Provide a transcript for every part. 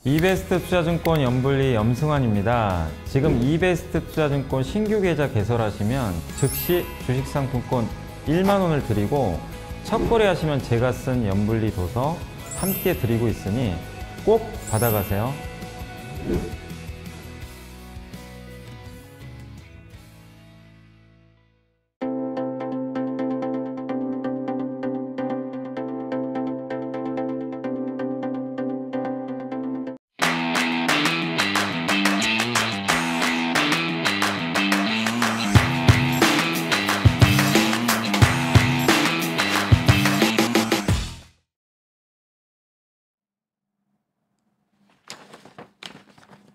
이베스트 투자증권 연불리 염승환입니다. 지금 이베스트 투자증권 신규 계좌 개설하시면 즉시 주식상품권 1만 원을 드리고 첫 거래하시면 제가 쓴 연불리 도서 함께 드리고 있으니 꼭 받아가세요.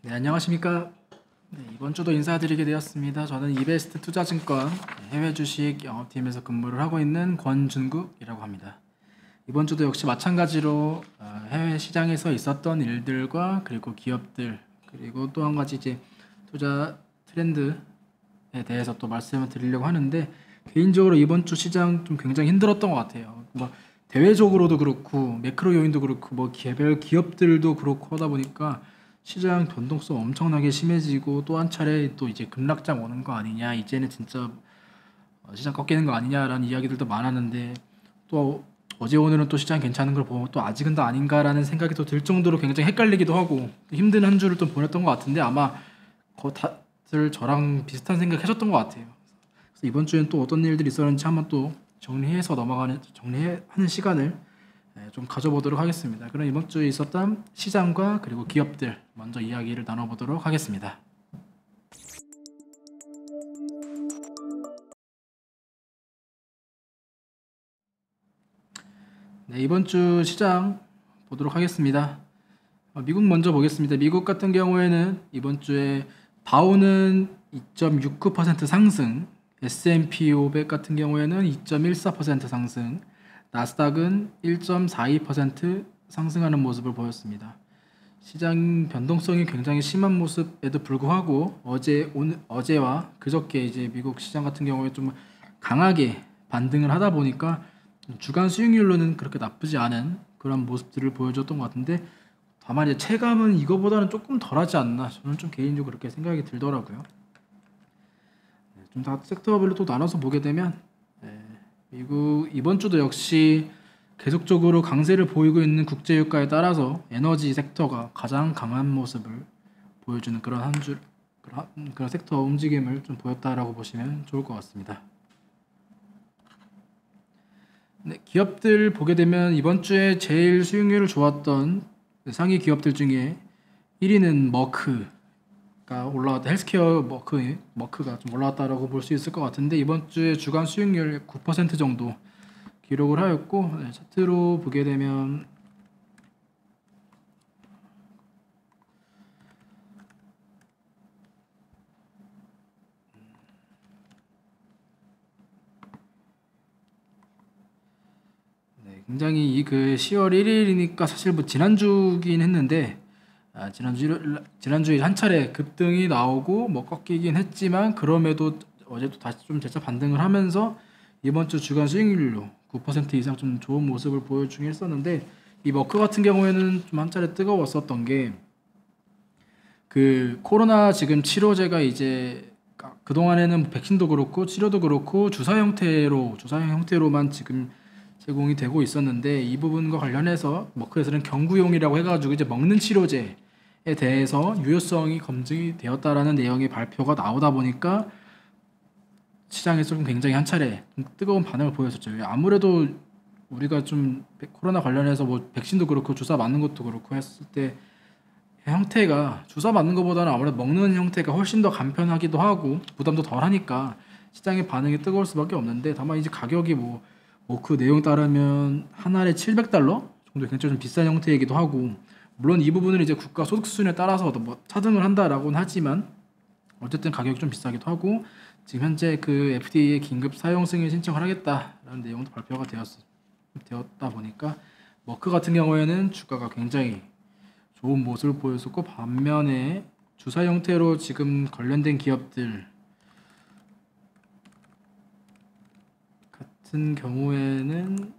네, 안녕하십니까. 이번 주도 인사드리게 되었습니다. 저는 이베스트 투자증권 해외 주식 영업팀에서 근무를 하고 있는 권준국이라고 합니다. 이번 주도 역시 마찬가지로 해외 시장에서 있었던 일들과 그리고 기업들 그리고 또 한 가지 이제 투자 트렌드에 대해서 또 말씀을 드리려고 하는데, 개인적으로 이번 주 시장 좀 굉장히 힘들었던 것 같아요. 뭐 대외적으로도 그렇고 매크로 요인도 그렇고 뭐 개별 기업들도 그렇고 하다 보니까 시장 변동성 엄청나게 심해지고, 또 한 차례 또 이제 급락장 오는 거 아니냐, 이제는 진짜 시장 꺾이는 거 아니냐라는 이야기들도 많았는데, 또 어제 오늘은 또 시장 괜찮은 걸 보고 또 아직은 더 아닌가라는 생각이 또 들 정도로 굉장히 헷갈리기도 하고 힘든 한 주를 또 보냈던 것 같은데, 아마 다들 저랑 비슷한 생각 하셨던 것 같아요. 그래서 이번 주엔 또 어떤 일들이 있었는지 한번 또 정리하는 시간을 좀 가져보도록 하겠습니다. 그럼 이번 주에 있었던 시장과 그리고 기업들 먼저 이야기를 나눠보도록 하겠습니다. 네, 이번 주 시장 보도록 하겠습니다. 미국 먼저 보겠습니다. 미국 같은 경우에는 이번 주에 다우는 2.69% 상승, S&P 500 같은 경우에는 2.14% 상승, 나스닥은 1.42% 상승하는 모습을 보였습니다. 시장 변동성이 굉장히 심한 모습에도 불구하고 어제와 그저께 이제 미국 시장 같은 경우에 좀 강하게 반등을 하다 보니까 주간 수익률로는 그렇게 나쁘지 않은 그런 모습들을 보여줬던 것 같은데, 다만 이제 체감은 이거보다는 조금 덜하지 않나, 저는 좀 개인적으로 그렇게 생각이 들더라고요. 좀 다 섹터별로 또 나눠서 보게 되면 미국 이번 주도 역시 계속적으로 강세를 보이고 있는 국제유가에 따라서 에너지 섹터가 가장 강한 모습을 보여주는 그런 그런 섹터 움직임을 좀 보였다라고 보시면 좋을 것 같습니다. 네, 기업들 보게 되면 이번 주에 제일 수익률을 좋았던 상위 기업들 중에 1위는 머크가 올라왔다. 헬스케어 머크가 좀 올라왔다라고 볼 수 있을 것 같은데, 이번 주에 주간 수익률 9% 정도 기록을 하였고, 차트로 보게 되면 굉장히 그 10월 1일이니까 사실 뭐 지난주긴 했는데, 지난주에 한 차례 급등이 나오고 뭐 꺾이긴 했지만, 그럼에도 어제도 다시 좀 재차 반등을 하면서 이번 주 주간 수익률로 9% 이상 좀 좋은 모습을 보여주긴 했었는데, 이 머크 같은 경우에는 좀 한 차례 뜨거웠었던 게, 그 코로나 지금 치료제가 이제 그동안에는 백신도 그렇고 치료도 그렇고 주사형 형태로만 지금 제공이 되고 있었는데, 이 부분과 관련해서 머크에서는 경구용이라고 해가지고 이제 먹는 치료제에 대해서 유효성이 검증이 되었다라는 내용의 발표가 나오다 보니까 시장에서 좀 굉장히 한 차례 뜨거운 반응을 보였었죠. 아무래도 우리가 좀 코로나 관련해서 뭐 백신도 그렇고 주사 맞는 것도 그렇고 했을 때 형태가 주사 맞는 것보다는 아무래도 먹는 형태가 훨씬 더 간편하기도 하고 부담도 덜하니까 시장의 반응이 뜨거울 수밖에 없는데, 다만 이제 가격이 뭐 그 내용 따르면 한 알에 $700 정도 굉장히 좀 비싼 형태이기도 하고, 물론 이 부분은 이제 국가 소득 수준에 따라서 뭐 차등을 한다라고는 하지만 어쨌든 가격이 좀 비싸기도 하고, 지금 현재 그 FDA의 긴급 사용 승인 신청을 하겠다라는 내용도 발표가 되었다 보니까 머크 같은 경우에는 주가가 굉장히 좋은 모습을 보였었고, 반면에 주사 형태로 지금 관련된 기업들 같은 경우에는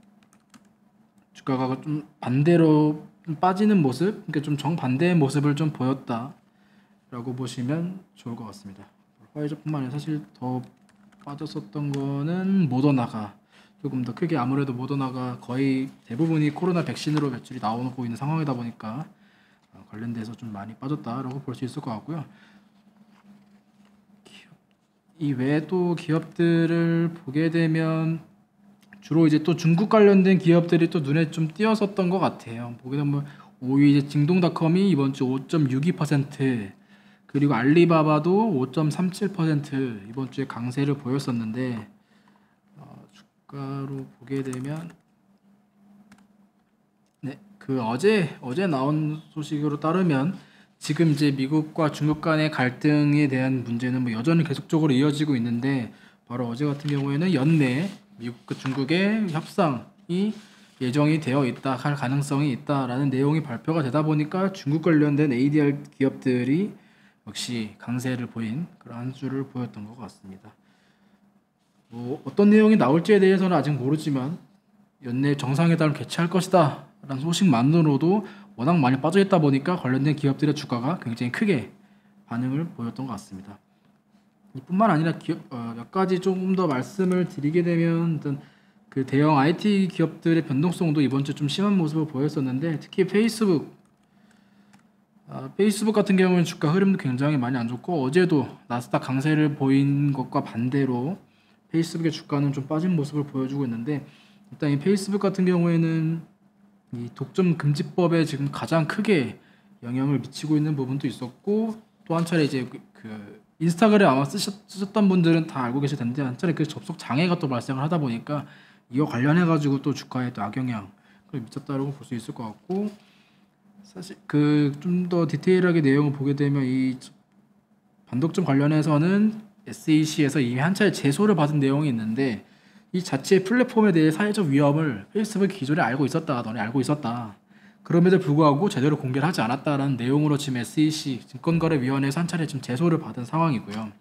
주가가 좀 반대로 좀 빠지는 모습, 그러니까 좀 정반대의 모습을 좀 보였다라고 보시면 좋을 것 같습니다. 화이자뿐만 아니라 사실 더 빠졌었던 거는 모더나가 조금 더 크게, 아무래도 모더나가 거의 대부분이 코로나 백신으로 매출이 나오고 있는 상황이다 보니까 관련돼서 좀 많이 빠졌다라고 볼 수 있을 것 같고요. 이 외에 또 기업들을 보게 되면 주로 이제 또 중국 관련된 기업들이 또 눈에 좀 띄었었던 것 같아요. 보게 되면 5위 이제 징동닷컴이 이번 주 5.62%, 그리고 알리바바도 5.37% 이번 주에 강세를 보였었는데, 주가로 보게 되면 네, 그 어제 나온 소식으로 따르면 지금 이제 미국과 중국 간의 갈등에 대한 문제는 뭐 여전히 계속적으로 이어지고 있는데, 바로 어제 같은 경우에는 연내 미국과 중국의 협상이 예정이 되어 있다, 할 가능성이 있다라는 내용이 발표가 되다 보니까 중국 관련된 ADR 기업들이 역시 강세를 보인 그런 한 주를 보였던 것 같습니다. 뭐 어떤 내용이 나올지에 대해서는 아직 모르지만 연내 정상회담을 개최할 것이다 라는 소식만으로도 워낙 많이 빠져있다 보니까 관련된 기업들의 주가가 굉장히 크게 반응을 보였던 것 같습니다. 이뿐만 아니라 몇 가지 조금 더 말씀을 드리게 되면, 일단 그 대형 IT 기업들의 변동성도 이번 주 좀 심한 모습을 보였었는데, 특히 페이스북 같은 경우는 주가 흐름도 굉장히 많이 안 좋고, 어제도 나스닥 강세를 보인 것과 반대로 페이스북의 주가는 좀 빠진 모습을 보여주고 있는데, 일단 이 페이스북 같은 경우에는 이 독점 금지법에 지금 가장 크게 영향을 미치고 있는 부분도 있었고, 또 한 차례 이제 그 인스타그램 아마 쓰셨던 분들은 다 알고 계실 텐데, 한 차례 그 접속 장애가 또 발생을 하다 보니까 이거 관련해 가지고 또 주가에 또 악영향을 미쳤다고 볼 수 있을 것 같고, 사실 그 좀 더 디테일하게 내용을 보게 되면 이 반독점 관련해서는 SEC에서 이미 한 차례 제소를 받은 내용이 있는데, 이 자체 플랫폼에 대해 사회적 위험을 페이스북이 기존에 알고 있었다, 너네 알고 있었다, 그럼에도 불구하고 제대로 공개를 하지 않았다라는 내용으로 지금 SEC 증권거래위원회에서 한 차례 지금 제소를 받은 상황이고요.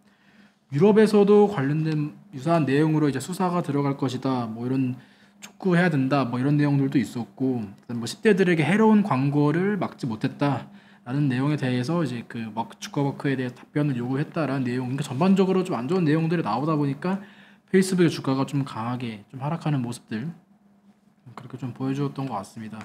유럽에서도 관련된 유사한 내용으로 이제 수사가 들어갈 것이다, 뭐 이런 촉구해야 된다, 뭐 이런 내용들도 있었고, 뭐 10대들에게 해로운 광고를 막지 못했다라는 내용에 대해서 이제 그 주가워크에 대해 답변을 요구했다라는 내용, 그러니까 전반적으로 좀 안 좋은 내용들이 나오다 보니까 페이스북의 주가가 좀 강하게 좀 하락하는 모습들, 그렇게 좀 보여주었던 것 같습니다.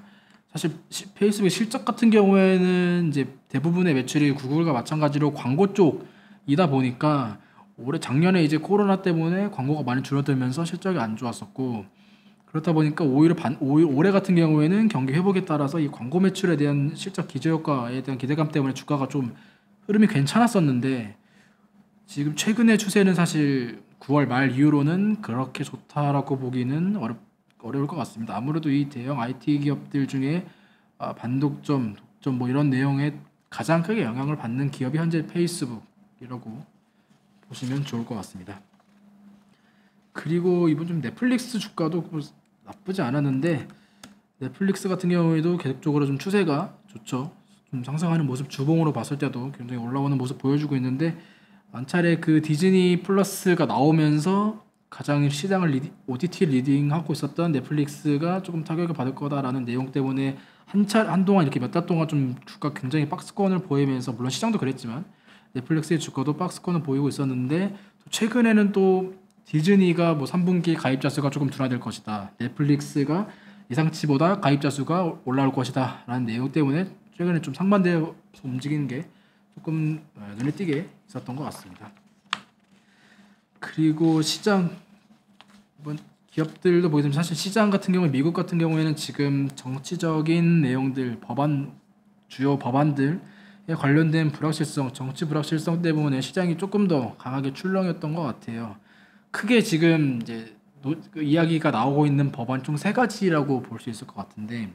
사실 페이스북의 실적 같은 경우에는 이제 대부분의 매출이 구글과 마찬가지로 광고 쪽이다 보니까, 작년에 이제 코로나 때문에 광고가 많이 줄어들면서 실적이 안 좋았었고, 그렇다 보니까 오히려 올해 같은 경우에는 경기 회복에 따라서 이 광고 매출에 대한 실적 기저효과에 대한 기대감 때문에 주가가 좀 흐름이 괜찮았었는데, 지금 최근의 추세는 사실 9월 말 이후로는 그렇게 좋다라고 보기는 어려울 것 같습니다. 아무래도 이 대형 IT 기업들 중에 반독점, 독점 뭐 이런 내용에 가장 크게 영향을 받는 기업이 현재 페이스북이라고 보시면 좋을 것 같습니다. 그리고 이번 좀 넷플릭스 주가도 나쁘지 않았는데, 넷플릭스 같은 경우에도 계속적으로 좀 추세가 좋죠. 좀 상승하는 모습, 주봉으로 봤을 때도 굉장히 올라오는 모습 보여주고 있는데, 한 차례 그 디즈니 플러스가 나오면서 가장 시장을 OTT 리딩하고 있었던 넷플릭스가 조금 타격을 받을 거다라는 내용 때문에 한동안 이렇게 몇 달 동안 좀 주가 굉장히 박스권을 보이면서, 물론 시장도 그랬지만 넷플릭스의 주가도 박스권을 보이고 있었는데, 최근에는 또 디즈니가 뭐 3분기 가입자 수가 조금 둔화될 것이다, 넷플릭스가 예상치보다 가입자 수가 올라올 것이다 라는 내용 때문에 최근에 좀 상반되어 움직이는 게 조금 눈에 띄게 있었던 것 같습니다. 그리고 시장, 이번 기업들도 보게 되면 사실 시장 같은 경우에, 미국 같은 경우에는 지금 정치적인 내용들, 주요 법안들에 관련된 정치 불확실성 때문에 시장이 조금 더 강하게 출렁였던 것 같아요. 크게 지금 이제 그 이야기가 나오고 있는 법안 총 3가지라고 볼 수 있을 것 같은데,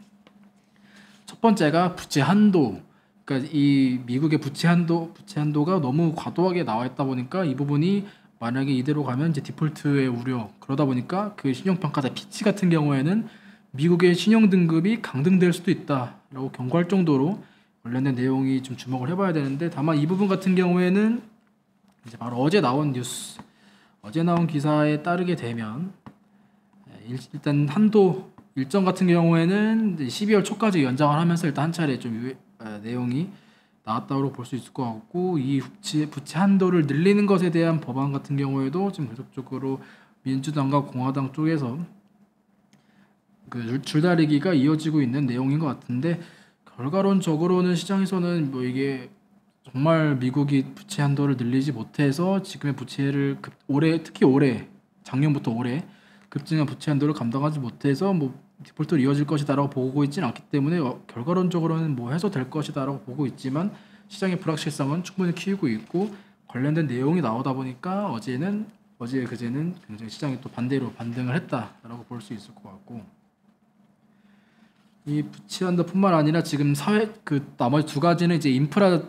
첫 번째가 부채 한도, 그러니까 이 미국의 부채 한도가 너무 과도하게 나와 있다 보니까, 이 부분이 만약에 이대로 가면 이제 디폴트의 우려, 그러다 보니까 그 신용평가사 피치 같은 경우에는 미국의 신용 등급이 강등될 수도 있다라고 경고할 정도로 관련된 내용이 좀 주목을 해봐야 되는데, 다만 이 부분 같은 경우에는 이제 바로 어제 나온 기사에 따르게 되면, 일단 한도 일정 같은 경우에는 이제 12월 초까지 연장을 하면서 일단 한 차례 좀 내용이 나왔다고 볼 수 있을 것 같고, 이 부채 한도를 늘리는 것에 대한 법안 같은 경우에도 지금 계속적으로 민주당과 공화당 쪽에서 그 줄다리기가 이어지고 있는 내용인 것 같은데, 결과론적으로는 시장에서는 뭐 이게 정말 미국이 부채 한도를 늘리지 못해서 지금의 부채를 특히 올해 작년부터 올해 급증한 부채 한도를 감당하지 못해서 뭐 디폴트로 이어질 것이다라고 보고 있지는 않기 때문에 결과론적으로는 뭐 해소될 것이다라고 보고 있지만, 시장의 불확실성은 충분히 키우고 있고, 관련된 내용이 나오다 보니까 그제는 굉장히 시장이 또 반대로 반등을 했다라고 볼 수 있을 것 같고, 이 부채 한도뿐만 아니라 지금 나머지 두 가지는 이제 인프라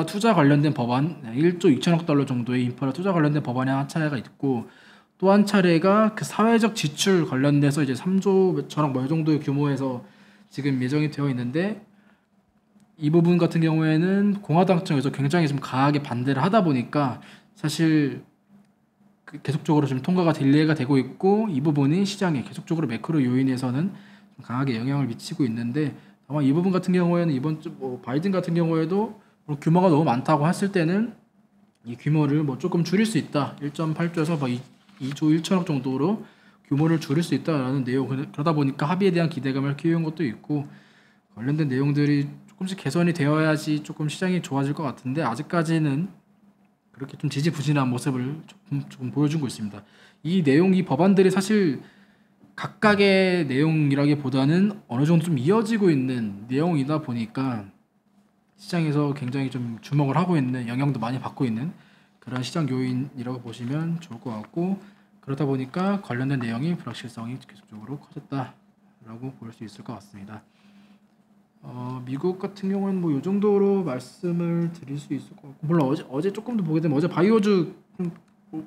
투자 관련된 법안 1조 2천억 달러 정도의 인프라 투자 관련된 법안이 한 차례가 있고, 또 한 차례가 그 사회적 지출 관련돼서 이제 3조 몇천억 뭐 이 정도의 규모에서 지금 예정이 되어 있는데, 이 부분 같은 경우에는 공화당 측에서 굉장히 좀 강하게 반대를 하다 보니까 사실 계속적으로 좀 통과가 딜레이가 되고 있고, 이 부분이 시장에 계속적으로 매크로 요인에서는 좀 강하게 영향을 미치고 있는데, 아마 이 부분 같은 경우에는 이번 주 뭐 바이든 같은 경우에도 뭐 규모가 너무 많다고 했을 때는 이 규모를 뭐 조금 줄일 수 있다, 1.8조에서 뭐 2조 1천억 정도로 규모를 줄일 수 있다라는 내용, 그러다 보니까 합의에 대한 기대감을 키운 것도 있고, 관련된 내용들이 조금씩 개선이 되어야지 조금 시장이 좋아질 것 같은데, 아직까지는 그렇게 좀 지지부진한 모습을 조금 보여주고 있습니다. 이 법안들이 사실 각각의 내용이라기보다는 어느 정도 좀 이어지고 있는 내용이다 보니까 시장에서 굉장히 좀 주목을 하고 있는, 영향도 많이 받고 있는 그런 시장 요인이라고 보시면 좋을 것 같고, 그러다 보니까 관련된 내용이 불확실성이 계속적으로 커졌다라고 볼 수 있을 것 같습니다. 미국 같은 경우는 뭐 이 정도로 말씀을 드릴 수 있을 것 같고, 물론 어제 조금 더 보게 되면 어제 바이오주 좀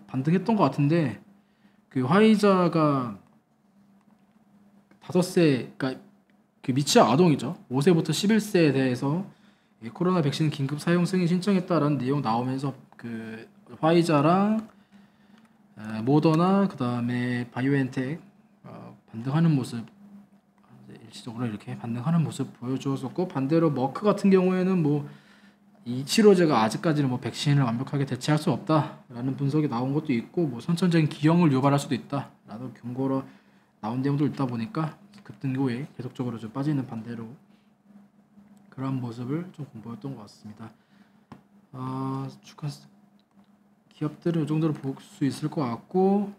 반등했던 것 같은데, 그 화이자가 5세, 그러니까 그 미취학 아동이죠, 5세부터 11세에 대해서 코로나 백신 긴급 사용 승인 신청했다라는 내용 나오면서 그 화이자랑 모더나 그다음에 바이오엔텍 반등하는 모습, 일시적으로 이렇게 반등하는 모습 보여주었었고, 반대로 머크 같은 경우에는 뭐 이 치료제가 아직까지는 뭐 백신을 완벽하게 대체할 수 없다라는 분석이 나온 것도 있고, 뭐 선천적인 기형을 유발할 수도 있다라는 경고로 나온 내용도 있다 보니까 급등 후에 계속적으로 좀 빠지는, 반대로 그런 모습을 좀 보였던 것 같습니다. 주가 기업들은 이 정도로 볼 수 있을 것 같고,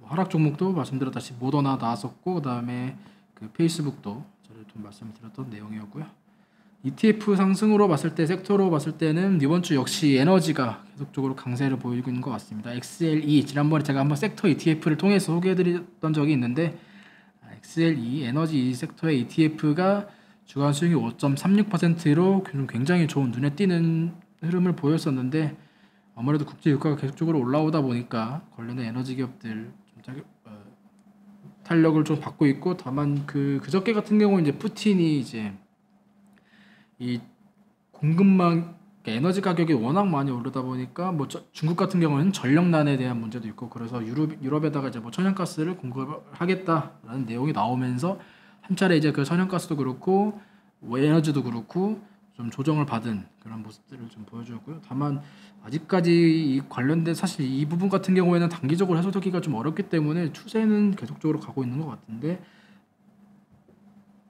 하락 종목도 말씀드렸다시피 모더나 나왔었고, 그다음에 그 페이스북도 저를 좀 말씀드렸던 내용이었고요. ETF 상승으로 봤을 때, 섹터로 봤을 때는 이번 주 역시 에너지가 계속적으로 강세를 보이고 있는 것 같습니다. XLE, 지난번에 제가 한번 섹터 ETF를 통해서 소개해드렸던 적이 있는데, XLE 에너지 섹터의 ETF가 주간 수익이 5.36%로 굉장히 좋은, 눈에 띄는 흐름을 보였었는데, 아무래도 국제 유가가 계속적으로 올라오다 보니까 관련된 에너지 기업들 좀 탄력을 좀 받고 있고, 다만 그저께 같은 경우 이제 푸틴이 이제 이 공급망, 에너지 가격이 워낙 많이 오르다 보니까 뭐 중국 같은 경우는 전력난에 대한 문제도 있고, 그래서 유럽에다가 이제 뭐 천연가스를 공급하겠다라는 내용이 나오면서 한 차례 이제 그 천연가스도 그렇고 에너지도 그렇고 좀 조정을 받은 그런 모습들을 좀 보여주었고요. 다만 아직까지 이 관련된, 사실 이 부분 같은 경우에는 단기적으로 해소되기가 좀 어렵기 때문에 추세는 계속적으로 가고 있는 것 같은데,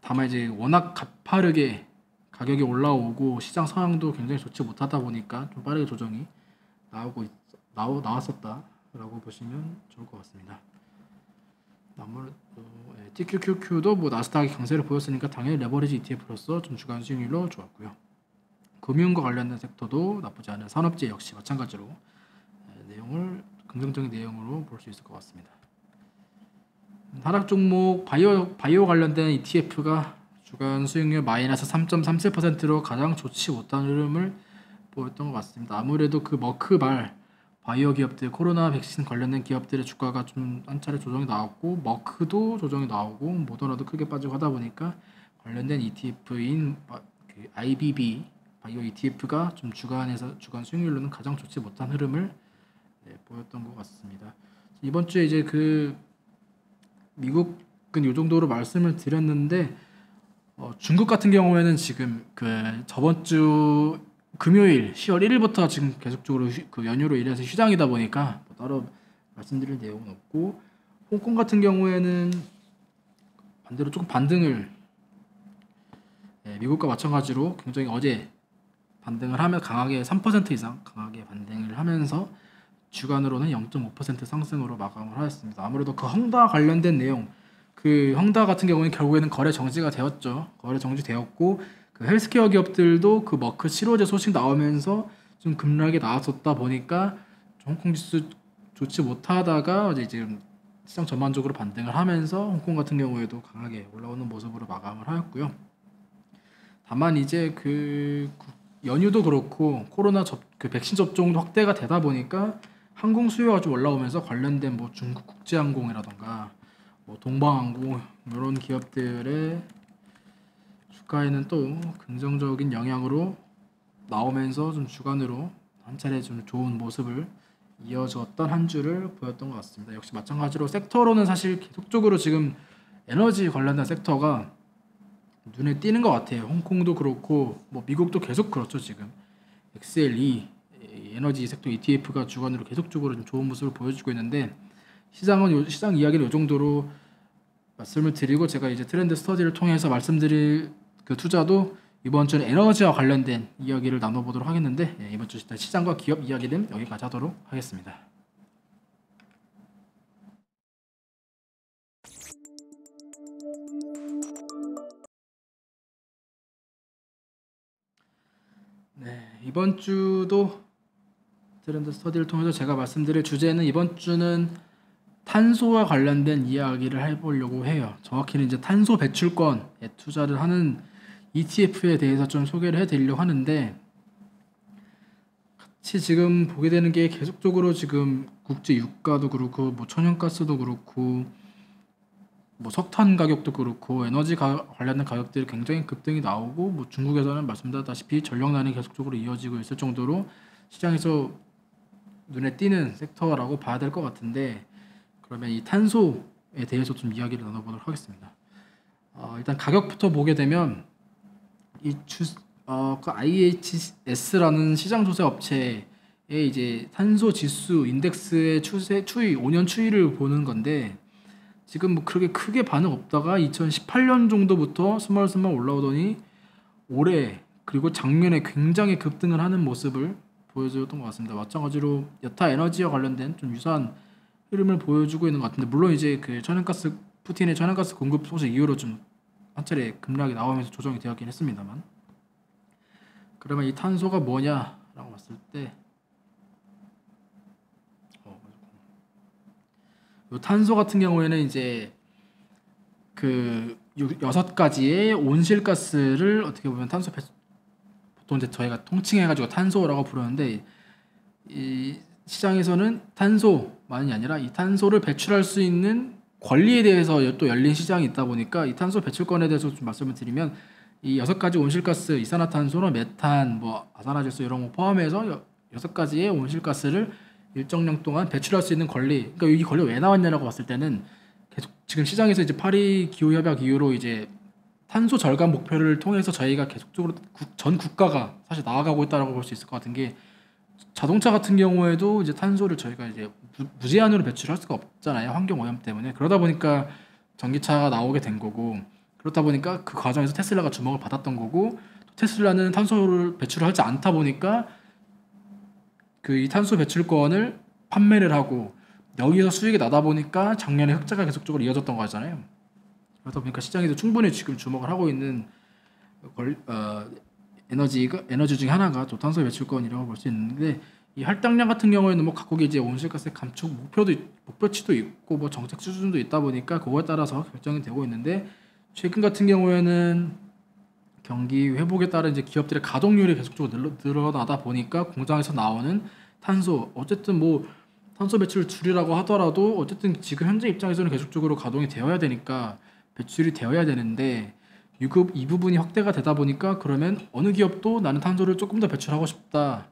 다만 이제 워낙 가파르게 가격이 올라오고 시장 상황도 굉장히 좋지 못하다 보니까 좀 빠르게 조정이 나왔었다라고 보시면 좋을 것 같습니다. 아무래도 TQQQ도 뭐 나스닥이 강세를 보였으니까 당연히 레버리지 ETF로서 좀 주간 수익률로 좋았고요. 금융과 관련된 섹터도 나쁘지 않은, 산업재 역시 마찬가지로 내용을 긍정적인 내용으로 볼 수 있을 것 같습니다. 하락 종목 바이오 관련된 ETF가 주간 수익률 마이너스 3.37%로 가장 좋지 못한 흐름을 보였던 것 같습니다. 아무래도 그 머크발 바이오 기업들, 코로나 백신 관련된 기업들의 주가가 좀 한 차례 조정이 나왔고, 머크도 조정이 나오고 모더나도 크게 빠지고 하다 보니까 관련된 ETF인 그 IBB 바이오 ETF가 좀 주간 수익률로는 가장 좋지 못한 흐름을 보였던 것 같습니다. 이번 주에 이제 그 미국은 요 정도로 말씀을 드렸는데 중국 같은 경우에는 지금 그 저번 주 금요일 10월 1일부터 지금 계속적으로 그 연휴로 인해서 휴장이다 보니까 뭐 따로 말씀드릴 내용은 없고, 홍콩 같은 경우에는 반대로 조금 반등을 미국과 마찬가지로 굉장히 어제 반등을 하며 강하게 3% 이상 강하게 반등을 하면서 주간으로는 0.5% 상승으로 마감을 하였습니다. 아무래도 그 헝다 관련된 내용, 그 헝다 같은 경우는 결국에는 거래 정지가 되었죠. 거래 정지되었고, 그 헬스케어 기업들도 그 머크 치료제 소식 나오면서 좀 급락이 나왔었다 보니까 홍콩 지수 좋지 못하다가 이제 지금 시장 전반적으로 반등을 하면서 홍콩 같은 경우에도 강하게 올라오는 모습으로 마감을 하였고요. 다만 이제 그 연휴도 그렇고 코로나 그 백신 접종도 확대가 되다 보니까 항공 수요가 좀 올라오면서 관련된 뭐 중국 국제항공이라던가 뭐 동방항공 이런 기업들의 주가에는 또 긍정적인 영향으로 나오면서 좀 주간으로 한 차례 좀 좋은 모습을 이어졌던 한 주를 보였던 것 같습니다. 역시 마찬가지로 섹터로는 사실 계속적으로 지금 에너지 관련된 섹터가 눈에 띄는 것 같아요. 홍콩도 그렇고 뭐 미국도 계속 그렇죠. 지금 XLE 에너지 섹터 ETF가 주간으로 계속적으로 좀 좋은 모습을 보여주고 있는데, 시장 이야기를 이 정도로 말씀을 드리고, 제가 이제 트렌드 스터디를 통해서 말씀드릴 그 투자도 이번 주는 에너지와 관련된 이야기를 나눠보도록 하겠는데, 이번 주 시장과 기업 이야기는 여기까지 하도록 하겠습니다. 네, 이번 주도 트렌드 스터디를 통해서 제가 말씀드릴 주제는, 이번 주는 탄소와 관련된 이야기를 해보려고 해요. 정확히는 이제 탄소 배출권에 투자를 하는 ETF에 대해서 좀 소개를 해드리려고 하는데, 같이 지금 보게 되는 게 계속적으로 지금 국제 유가도 그렇고 뭐 천연가스도 그렇고 뭐 석탄 가격도 그렇고 에너지 관련된 가격들이 굉장히 급등이 나오고, 뭐 중국에서는 말씀드렸다시피 전력난이 계속적으로 이어지고 있을 정도로 시장에서 눈에 띄는 섹터라고 봐야 될 것 같은데, 그러면 이 탄소에 대해서 좀 이야기를 나눠보도록 하겠습니다. 일단 가격부터 보게 되면 그 IHS라는 시장 조사 업체의 이제 탄소 지수 인덱스의 추이 5년 추이를 보는 건데, 지금 뭐 그렇게 크게 반응 없다가 2018년 정도부터 스멀스멀 올라오더니 올해 그리고 작년에 굉장히 급등을 하는 모습을 보여줬던 것 같습니다. 마찬가지로 여타 에너지와 관련된 좀 유사한 흐름을 보여주고 있는 것 같은데, 물론 이제 그 푸틴의 천연가스 공급 소식 이후로 좀 한 차례 급락이 나오면서 조정이 되었긴 했습니다만, 그러면 이 탄소가 뭐냐라고 봤을 때, 이 탄소 같은 경우에는 이제 그 6가지의 온실가스를 어떻게 보면 보통 이제 저희가 통칭해가지고 탄소라고 부르는데, 이 시장에서는 탄소만이 아니라 이 탄소를 배출할 수 있는 권리에 대해서 또 열린 시장이 있다 보니까, 이 탄소 배출권에 대해서 좀 말씀을 드리면, 이 6가지 온실가스, 이산화탄소나 메탄, 뭐 아산화질소 이런 거 포함해서 6가지의 온실가스를 일정량 동안 배출할 수 있는 권리. 그러니까 이 권리가 왜 나왔냐라고 봤을 때는, 계속 지금 시장에서 이제 파리 기후 협약 이후로 이제 탄소 절감 목표를 통해서 저희가 계속적으로 전 국가가 사실 나아가고 있다라고 볼 수 있을 것 같은 게, 자동차 같은 경우에도 이제 탄소를 저희가 이제 무제한으로 배출할 수가 없잖아요. 환경 오염 때문에. 그러다 보니까 전기차가 나오게 된 거고, 그렇다 보니까 그 과정에서 테슬라가 주목을 받았던 거고, 또 테슬라는 탄소를 배출을 하지 않다 보니까 그 이 탄소 배출권을 판매를 하고, 여기서 수익이 나다 보니까 작년에 흑자가 계속적으로 이어졌던 거잖아요. 그러다 보니까 시장에서 충분히 지금 주목을 하고 있는 에너지 중에 하나가 또 탄소 배출권이라고 볼 수 있는데, 이 할당량 같은 경우에는 뭐 각국의 이제 온실가스 감축 목표치도 있고 뭐 정책 수준도 있다 보니까 그거에 따라서 결정이 되고 있는데, 최근 같은 경우에는 경기 회복에 따른 이제 기업들의 가동률이 계속적으로 늘어나다 보니까 공장에서 나오는 탄소, 어쨌든 뭐 탄소 배출을 줄이라고 하더라도 어쨌든 지금 현재 입장에서는 계속적으로 가동이 되어야 되니까 배출이 되어야 되는데, 이 부분이 확대가 되다 보니까, 그러면 어느 기업도 나는 탄소를 조금 더 배출하고 싶다,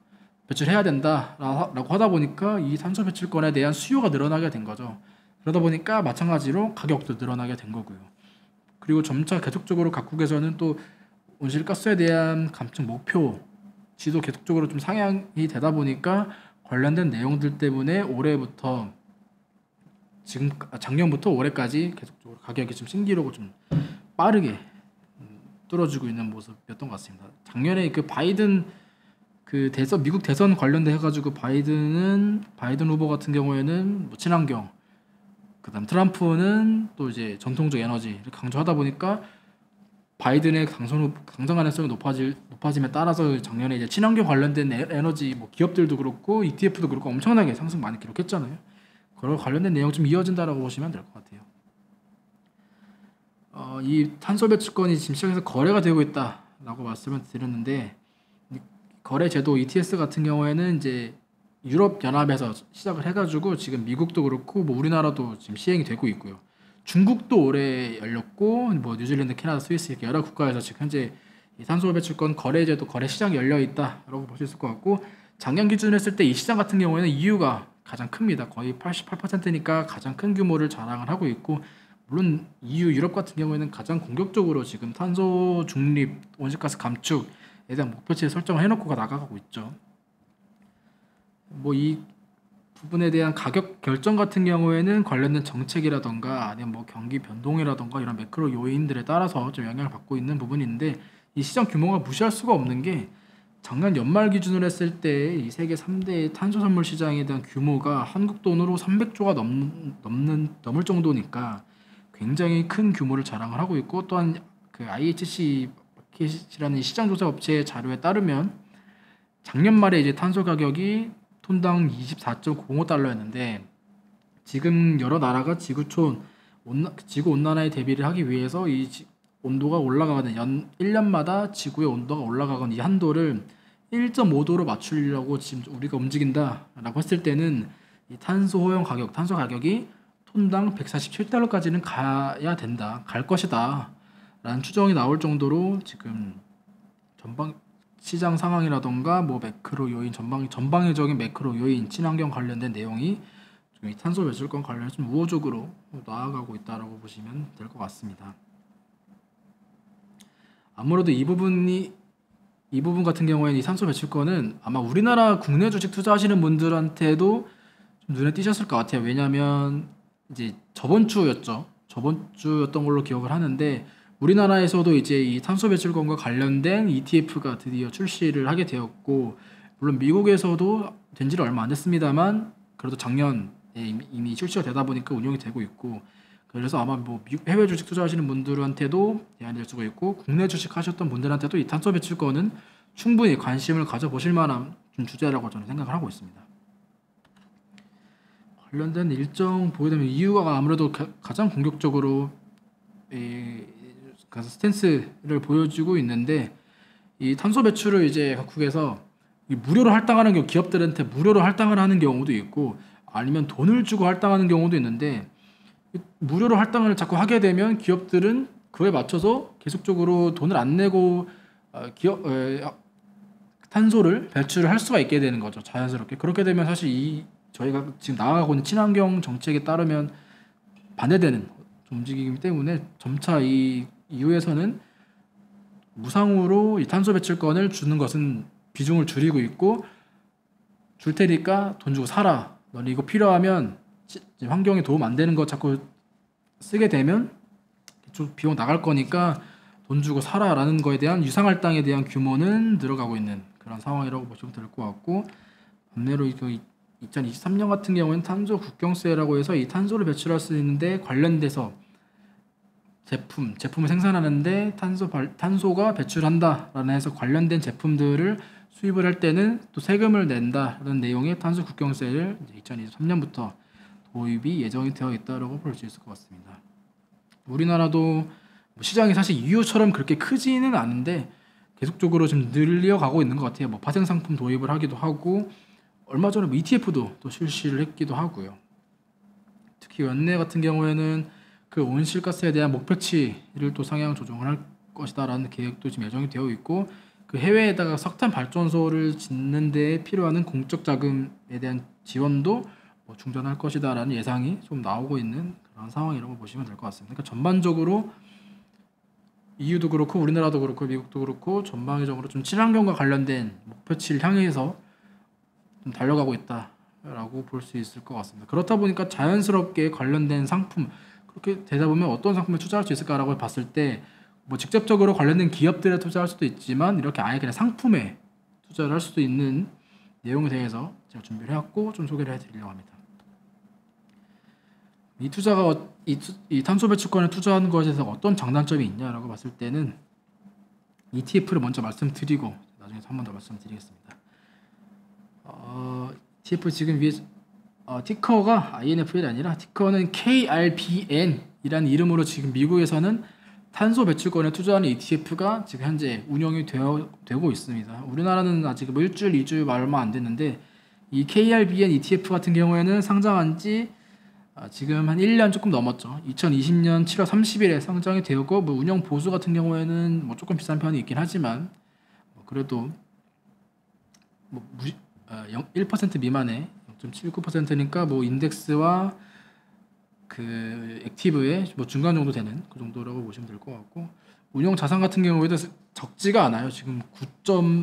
배출해야 된다라고 하다 보니까 이 탄소 배출권에 대한 수요가 늘어나게 된 거죠. 그러다 보니까 마찬가지로 가격도 늘어나게 된 거고요. 그리고 점차 계속적으로 각국에서는 또 온실가스에 대한 감축 목표치도 계속적으로 좀 상향이 되다 보니까 관련된 내용들 때문에 올해부터 지금 작년부터 올해까지 계속적으로 가격이 좀 신기록을 좀 빠르게 뚫어지고 있는 모습이었던 것 같습니다. 작년에 그 바이든 그 미국 대선 관련돼 가지고 바이든 후보 같은 경우에는 뭐 친환경, 그다음 트럼프는 또 이제 전통적 에너지를 강조하다 보니까 바이든의 당선 가능성이 높아짐에 따라서 작년에 이제 친환경 관련된 에너지 뭐 기업들도 그렇고 ETF도 그렇고 엄청나게 상승 많이 기록했잖아요. 그런 관련된 내용 좀 이어진다라고 보시면 될 것 같아요. 이 탄소 배출권이 지금 시장에서 거래가 되고 있다라고 말씀을 드렸는데, 거래 제도 ETS 같은 경우에는 이제 유럽 연합에서 시작을 해가지고 지금 미국도 그렇고 뭐 우리나라도 지금 시행이 되고 있고요. 중국도 올해 열렸고 뭐 뉴질랜드, 캐나다, 스위스 이렇게 여러 국가에서 지금 현재 이 탄소 배출권 거래 제도 거래 시장이 열려 있다라고 볼 수 있을 것 같고, 작년 기준으로 했을 때 이 시장 같은 경우에는 EU가 가장 큽니다. 거의 88%니까 가장 큰 규모를 자랑을 하고 있고, 물론 EU 유럽 같은 경우에는 가장 공격적으로 지금 탄소 중립, 온실가스 감축에 대한 목표치를 설정을 해놓고 나가고 있죠. 뭐 이 부분에 대한 가격 결정 같은 경우에는 관련된 정책이라던가 아니면 뭐 경기 변동이라던가 이런 매크로 요인들에 따라서 좀 영향을 받고 있는 부분인데, 이 시장 규모가 무시할 수가 없는 게 작년 연말 기준으로 했을 때 이 세계 3대 탄소 선물 시장에 대한 규모가 한국 돈으로 300조가 넘을 정도니까 굉장히 큰 규모를 자랑을 하고 있고, 또한 그 IHC 마켓이라는 시장 조사 업체의 자료에 따르면 작년 말에 이제 탄소 가격이 톤당 24.05달러였는데 지금 여러 나라가 지구 온난화에 대비를 하기 위해서 이 온도가 올라가는 1년마다 지구의 온도가 올라가는 이 한도를 1.5도로 맞추려고 지금 우리가 움직인다라고 했을 때는 이 탄소 가격이 톤당 147달러까지는 가야 된다, 갈 것이다 라는 추정이 나올 정도로 지금 전방 시장 상황이라던가 뭐 매크로 요인, 전방위적인 매크로 요인, 친환경 관련된 내용이 이 탄소 배출권 관련해서 좀 우호적으로 나아가고 있다라고 보시면 될 것 같습니다. 아무래도 이 부분 같은 경우에는 이 탄소 배출권은 아마 우리나라 국내 주식 투자하시는 분들한테도 좀 눈에 띄셨을 것 같아요. 왜냐하면 이제 저번 주였던 걸로 기억을 하는데, 우리나라에서도 이제 이 탄소 배출권과 관련된 ETF가 드디어 출시를 하게 되었고, 물론 미국에서도 된 지는 얼마 안 됐습니다만 그래도 작년에 이미 출시가 되다 보니까 운영이 되고 있고, 그래서 아마 뭐 해외 주식 투자하시는 분들한테도 제한이 될 수가 있고, 국내 주식 하셨던 분들한테도 이 탄소 배출권은 충분히 관심을 가져보실 만한 좀 주제라고 저는 생각을 하고 있습니다. 관련된 일정 보게 되면 EU가 아무래도 가장 공격적으로 스탠스를 보여주고 있는데, 이 탄소 배출을 이제 각국에서 무료로 할당하는 경우, 기업들한테 무료로 할당을 하는 경우도 있고 아니면 돈을 주고 할당하는 경우도 있는데, 무료로 할당을 자꾸 하게 되면 기업들은 그에 맞춰서 계속적으로 돈을 안 내고 탄소를 배출을 할 수가 있게 되는 거죠. 자연스럽게. 그렇게 되면 사실 저희가 지금 나아가고 있는 친환경 정책에 따르면 반대되는 움직이기 때문에 점차 이 EU에서는 무상으로 이 탄소 배출권을 주는 것은 비중을 줄이고 있고, 줄 테니까 돈 주고 사라. 너는 이거 필요하면 환경에 도움 안 되는 거 자꾸 쓰게 되면 좀 비용 나갈 거니까 돈 주고 사라라는 거에 대한 유상할당에 대한 규모는 늘어가고 있는 그런 상황이라고 보시면 될 것 같고, 반대로 2023년 같은 경우에는 탄소 국경세라고 해서 이 탄소를 배출할 수 있는데 관련돼서 제품을 생산하는데 탄소가 배출한다라는 해서 관련된 제품들을 수입을 할 때는 또 세금을 낸다라는 내용의 탄소 국경세를 2023년부터 도입이 예정이 되어 있다고 볼 수 있을 것 같습니다. 우리나라도 시장이 사실 EU처럼 그렇게 크지는 않은데 계속적으로 좀 늘려가고 있는 것 같아요. 뭐 파생 상품 도입을 하기도 하고, 얼마 전에 ETF도 또 실시를 했기도 하고요. 특히 연내 같은 경우에는 그 온실가스에 대한 목표치를 또 상향 조정을 할 것이다라는 계획도 지금 예정이 되어 있고, 그 해외에다가 석탄 발전소를 짓는 데 필요한 공적 자금에 대한 지원도 뭐 중단할 것이다라는 예상이 좀 나오고 있는 그런 상황이라고 보시면 될 것 같습니다. 그러니까 전반적으로 EU도 그렇고 우리나라도 그렇고 미국도 그렇고 전방위적으로 좀 친환경과 관련된 목표치를 향해서 좀 달려가고 있다라고 볼 수 있을 것 같습니다. 그렇다 보니까 자연스럽게 관련된 상품 그렇게 되다 보면 어떤 상품에 투자할 수 있을까라고 봤을 때 뭐 직접적으로 관련된 기업들에 투자할 수도 있지만 이렇게 아예 그냥 상품에 투자를 할 수도 있는 내용에 대해서 제가 준비를 해왔고 좀 소개를 해드리려고 합니다. 이 투자가 이 탄소 배출권에 투자하는 것에서 어떤 장단점이 있냐라고 봤을 때는 ETF를 먼저 말씀드리고 나중에 한 번 더 말씀드리겠습니다. ETF 지금 위에 티커가 INFL이 아니라 티커는 KRBN이라는 이름으로 지금 미국에서는 탄소 배출권에 투자하는 ETF가 지금 현재 운영이 되고 있습니다. 우리나라는 아직 뭐 일주일, 2주 얼마 안 됐는데 이 KRBN ETF 같은 경우에는 상장한 지 지금 한 1년 조금 넘었죠. 2020년 7월 30일에 상장이 되었고 뭐 운영 보수 같은 경우에는 뭐 조금 비싼 편이 있긴 하지만 뭐 그래도 뭐 1% 미만의 0.79%니까 뭐 인덱스와 그 액티브의 뭐 중간 정도 되는 그 정도라고 보시면 될 것 같고 운용 자산 같은 경우에도 적지가 않아요. 지금 9억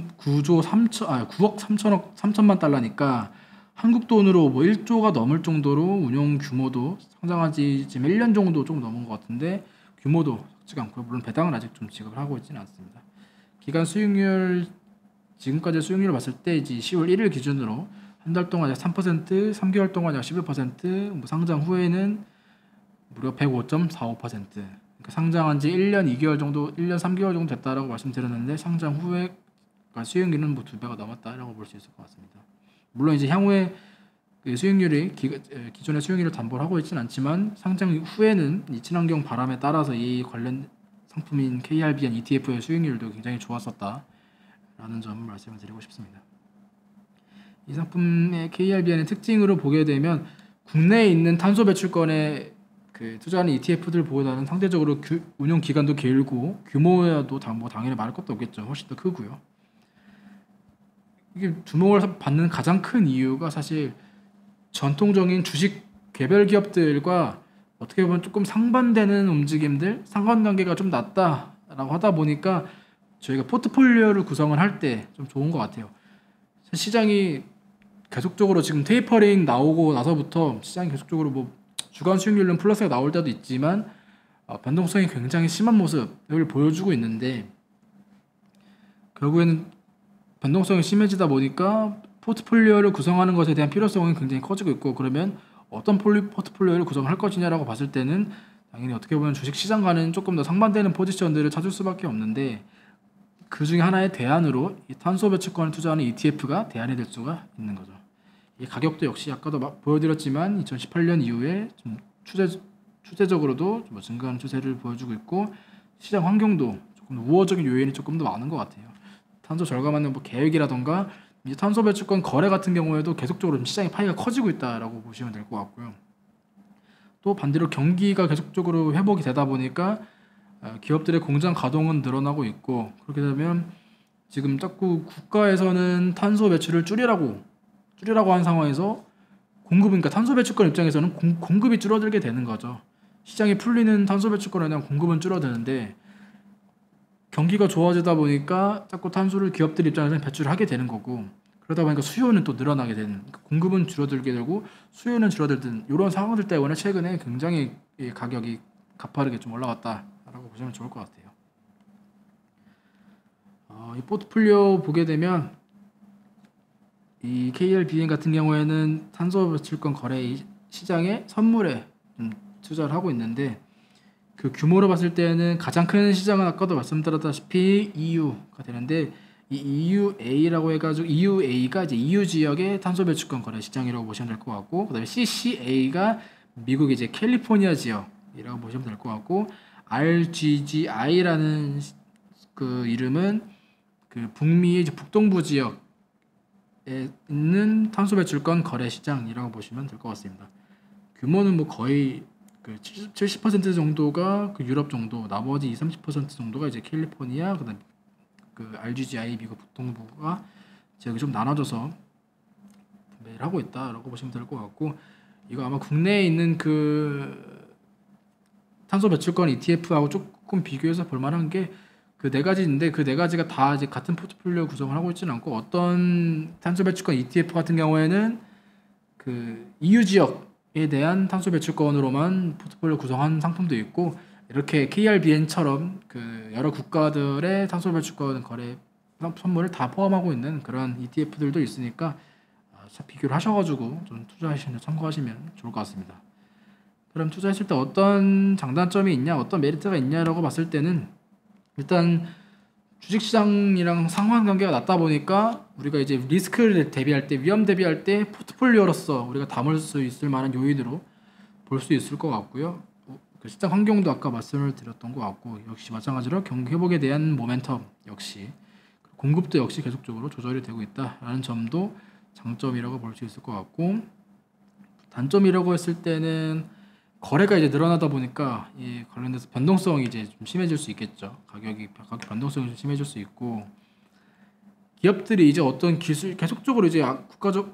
3천만 달러니까 한국 돈으로 뭐 1조가 넘을 정도로 운용 규모도 상장한 지 지금 1년 정도 좀 넘은 것 같은데 규모도 적지가 않고요. 물론 배당은 아직 좀 지급을 하고 있지는 않습니다. 기간 수익률 지금까지 수익률을 봤을 때 이제 10월 1일 기준으로 한 달 동안 약 3%, 3개월 동안 약 11%, 뭐 상장 후에는 무려 105.45%. 그러니까 상장한 지 1년 2개월 정도, 1년 3개월 정도 됐다라고 말씀드렸는데 상장 후에 수익률은 뭐 2배가 넘었다라고 볼 수 있을 것 같습니다. 물론 이제 향후에 그 수익률이 기존의 수익률을 담보를 하고 있지는 않지만 상장 후에는 이 친환경 바람에 따라서 이 관련 상품인 KRBN ETF의 수익률도 굉장히 좋았었다라는 점을 말씀을 드리고 싶습니다. 이 상품의 KRBN의 특징으로 보게 되면 국내에 있는 탄소 배출권에 그 투자하는 ETF들보다는 상대적으로 운용 기간도 길고 규모에도 당연히 말할 것도 없겠죠. 훨씬 더 크고요. 이게 주목을 받는 가장 큰 이유가 사실 전통적인 주식 개별 기업들과 어떻게 보면 조금 상반되는 움직임들, 상관관계가 좀 낮다라고 하다 보니까 저희가 포트폴리오를 구성을 할 때 좀 좋은 것 같아요. 시장이 계속적으로 지금 테이퍼링 나오고 나서부터 시장이 계속적으로 뭐 주간 수익률은 플러스가 나올 때도 있지만 변동성이 굉장히 심한 모습을 보여주고 있는데 결국에는 변동성이 심해지다 보니까 포트폴리오를 구성하는 것에 대한 필요성은 굉장히 커지고 있고 그러면 어떤 포트폴리오를 구성할 것이냐라고 봤을 때는 당연히 어떻게 보면 주식시장과는 조금 더 상반되는 포지션들을 찾을 수밖에 없는데 그 중에 하나의 대안으로 이 탄소 배출권을 투자하는 ETF가 대안이 될 수가 있는 거죠. 이 가격도 역시 아까도 보여드렸지만 2018년 이후에 좀 추세적으로도 좀 증가하는 추세를 보여주고 있고 시장 환경도 조금 우호적인 요인이 조금 더 많은 것 같아요. 탄소 절감하는 뭐 계획이라던가 이제 탄소 배출권 거래 같은 경우에도 계속적으로 시장의 파이가 커지고 있다라고 보시면 될 것 같고요. 또 반대로 경기가 계속적으로 회복이 되다 보니까 기업들의 공장 가동은 늘어나고 있고 그렇게 되면 지금 자꾸 국가에서는 탄소 배출을 줄이라고 한 상황에서 그러니까 탄소 배출권 입장에서는 공급이 줄어들게 되는 거죠. 시장이 풀리는 탄소 배출권에 대한 공급은 줄어드는데 경기가 좋아지다 보니까 자꾸 탄소를 기업들 입장에서는 배출을 하게 되는 거고 그러다 보니까 수요는 또 늘어나게 되는 그러니까 공급은 줄어들게 되고 수요는 줄어들든 이런 상황들 때문에 최근에 굉장히 이 가격이 가파르게 좀 올라갔다라고 보시면 좋을 것 같아요. 이 포트폴리오 보게 되면 이 KRBN 같은 경우에는 탄소 배출권 거래 시장에 선물에 투자를 하고 있는데 그 규모로 봤을 때는 가장 큰 시장은 아까도 말씀드렸다시피 EU가 되는데 이 EUA라고 해가지고 EUA가 이제 EU 지역의 탄소 배출권 거래 시장이라고 보시면 될 것 같고 그다음에 CCA가 미국 이제 캘리포니아 지역이라고 보시면 될 것 같고 RGGI라는 그 이름은 그 북미의 이제 북동부 지역에 있는 탄소 배출권 거래 시장이라고 보시면 될 것 같습니다. 규모는 뭐 거의 그 70% 정도가 그 유럽 정도, 나머지 20-30% 정도가 이제 캘리포니아, 그다음 그 RGGI 미국 국토부가 지역이 좀 나눠져서 매일 하고 있다라고 보시면 될 것 같고, 이거 아마 국내에 있는 그 탄소 배출권 ETF하고 조금 비교해서 볼 만한 게 그 네 가지인데, 그 네 가지가 다 이제 같은 포트폴리오 구성을 하고 있지는 않고, 어떤 탄소 배출권 ETF 같은 경우에는 그 EU 지역에 대한 탄소 배출권으로만 포트폴리오 구성한 상품도 있고, 이렇게 KRBN처럼 그 여러 국가들의 탄소 배출권 거래 선물을 다 포함하고 있는 그런 ETF들도 있으니까 비교를 하셔가지고 좀 투자하시는 데 참고하시면 좋을 것 같습니다. 그럼 투자했을 때 어떤 장단점이 있냐, 어떤 메리트가 있냐라고 봤을 때는, 일단 주식시장이랑 상관관계가 낮다 보니까 우리가 이제 리스크를 대비할 때, 위험 대비할 때 포트폴리오로서 우리가 담을 수 있을 만한 요인으로 볼 수 있을 것 같고요. 그 시장 환경도 아까 말씀을 드렸던 것 같고, 역시 마찬가지로 경기 회복에 대한 모멘텀 역시, 공급도 역시 계속적으로 조절이 되고 있다라는 점도 장점이라고 볼 수 있을 것 같고, 단점이라고 했을 때는 거래가 이제 늘어나다 보니까 이 관련돼서 변동성이 이제 좀 심해질 수 있겠죠. 가격 변동성이 좀 심해질 수 있고, 기업들이 이제 어떤 기술 계속적으로 이제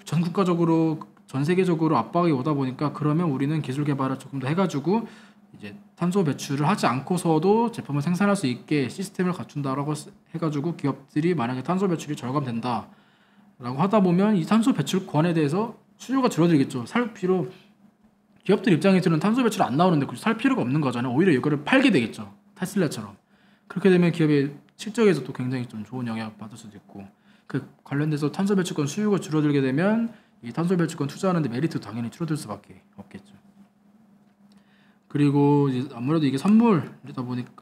전 국가적으로 전 세계적으로 압박이 오다 보니까, 그러면 우리는 기술 개발을 조금 더 해가지고 이제 탄소 배출을 하지 않고서도 제품을 생산할 수 있게 시스템을 갖춘다라고 해가지고, 기업들이 만약에 탄소 배출이 절감된다라고 하다 보면 이 탄소 배출권에 대해서 수요가 줄어들겠죠. 기업들 입장에서는 탄소 배출 안 나오는데 굳이 살 필요가 없는 거잖아요. 오히려 이거를 팔게 되겠죠. 테슬라처럼. 그렇게 되면 기업의 실적에서 또 굉장히 좀 좋은 영향을 받을 수도 있고, 그 관련돼서 탄소 배출권 수요가 줄어들게 되면 이 탄소 배출권 투자하는데 메리트 당연히 줄어들 수밖에 없겠죠. 그리고 이제 아무래도 이게 선물이다 보니까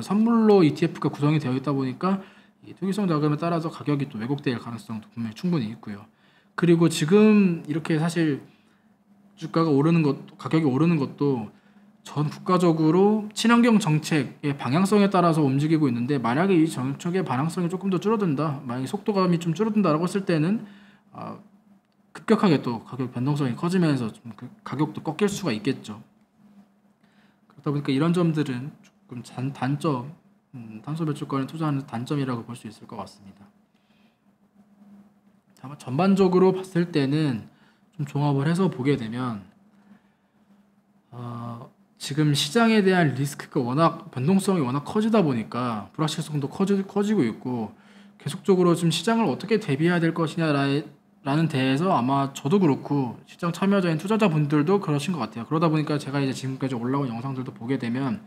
선물로 ETF가 구성이 되어 있다 보니까 이 투기성 자금에 따라서 가격이 또 왜곡될 가능성도 분명히 충분히 있고요. 그리고 지금 이렇게 사실 주가가 오르는 것, 가격이 오르는 것도 전 국가적으로 친환경 정책의 방향성에 따라서 움직이고 있는데, 만약에 이 정책의 방향성이 조금 더 줄어든다, 만약에 속도감이 좀 줄어든다라고 했을 때는 급격하게 또 가격 변동성이 커지면서 좀 그 가격도 꺾일 수가 있겠죠. 그렇다 보니까 이런 점들은 조금 단점, 탄소 배출권에 투자하는 단점이라고 볼 수 있을 것 같습니다. 다만 전반적으로 봤을 때는 좀 종합을 해서 보게 되면, 지금 시장에 대한 리스크가 워낙 변동성이 워낙 커지다 보니까 불확실성도 커지고 있고, 계속적으로 지금 시장을 어떻게 대비해야 될 것이냐라는 데에서 아마 저도 그렇고 시장 참여자인 투자자분들도 그러신 것 같아요. 그러다 보니까 제가 이제 지금까지 올라온 영상들도 보게 되면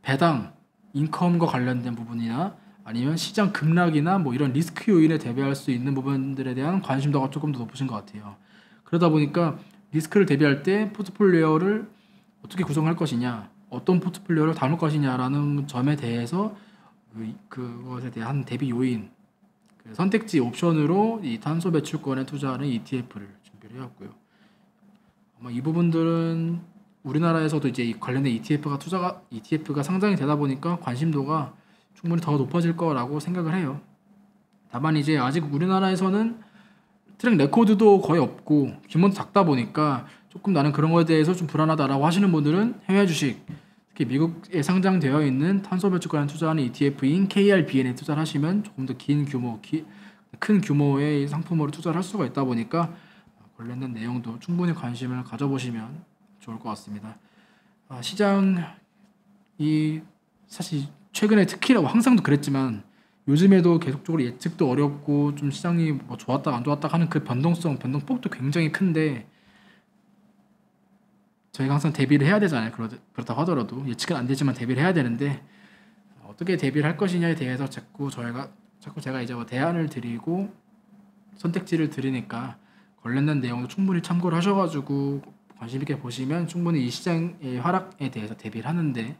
배당, 인컴과 관련된 부분이나 아니면 시장 급락이나 뭐 이런 리스크 요인에 대비할 수 있는 부분들에 대한 관심도가 조금 더 높으신 것 같아요. 그러다 보니까 리스크를 대비할 때 포트폴리오를 어떻게 구성할 것이냐, 어떤 포트폴리오를 담을 것이냐라는 점에 대해서 그것에 대한 대비 요인, 그 선택지 옵션으로 이 탄소 배출권에 투자하는 ETF를 준비를 해왔고요. 아마 이 부분들은 우리나라에서도 이제 이 관련된 ETF가 상장이 되다 보니까 관심도가 충분히 더 높아질 거라고 생각을 해요. 다만 이제 아직 우리나라에서는 트랙 레코드도 거의 없고 규모도 작다 보니까 조금 나는 그런 거에 대해서 좀 불안하다라고 하시는 분들은 해외 주식, 특히 미국에 상장되어 있는 탄소 배출권에 투자하는 ETF인 KRBN에 투자를 하시면 조금 더 큰 규모의 상품으로 투자를 할 수가 있다 보니까 관련된 내용도 충분히 관심을 가져보시면 좋을 것 같습니다. 시장이 사실 최근에 특히나 항상도 그랬지만 요즘에도 계속적으로 예측도 어렵고 좀 시장이 뭐 좋았다 안 좋았다 하는 그 변동폭도 굉장히 큰데, 저희가 항상 대비를 해야 되잖아요. 그렇다고 하더라도 예측은 안 되지만 대비를 해야 되는데, 어떻게 대비를 할 것이냐에 대해서 자꾸 제가 이제 뭐 대안을 드리고 선택지를 드리니까 관련된 내용도 충분히 참고를 하셔가지고 관심 있게 보시면 충분히 이 시장의 하락에 대해서 대비를 하는데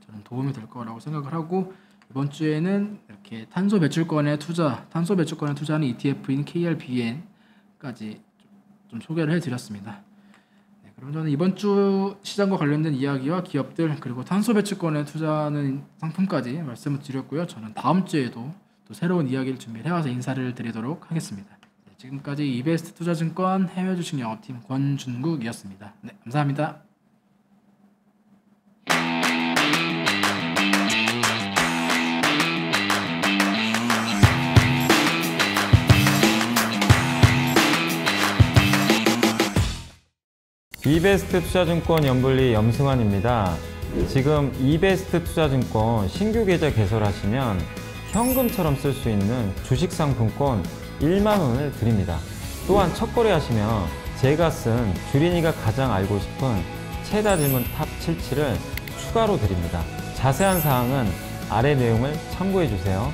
저는 도움이 될 거라고 생각을 하고, 이번 주에는 이렇게 탄소 배출권에 투자하는 ETF인 KRBN까지 좀 소개를 해드렸습니다. 네, 그럼 저는 이번 주 시장과 관련된 이야기와 기업들, 그리고 탄소 배출권에 투자하는 상품까지 말씀을 드렸고요. 저는 다음 주에도 또 새로운 이야기를 준비해와서 인사를 드리도록 하겠습니다. 네, 지금까지 이베스트 투자증권 해외 주식 영업팀 권준국이었습니다. 네, 감사합니다. 이베스트 투자증권 연불리 염승환입니다. 지금 이베스트 투자증권 신규 계좌 개설하시면 현금처럼 쓸 수 있는 주식 상품권 1만 원을 드립니다. 또한 첫 거래하시면 제가 쓴 주린이가 가장 알고 싶은 최다 질문 탑 77을 추가로 드립니다. 자세한 사항은 아래 내용을 참고해 주세요.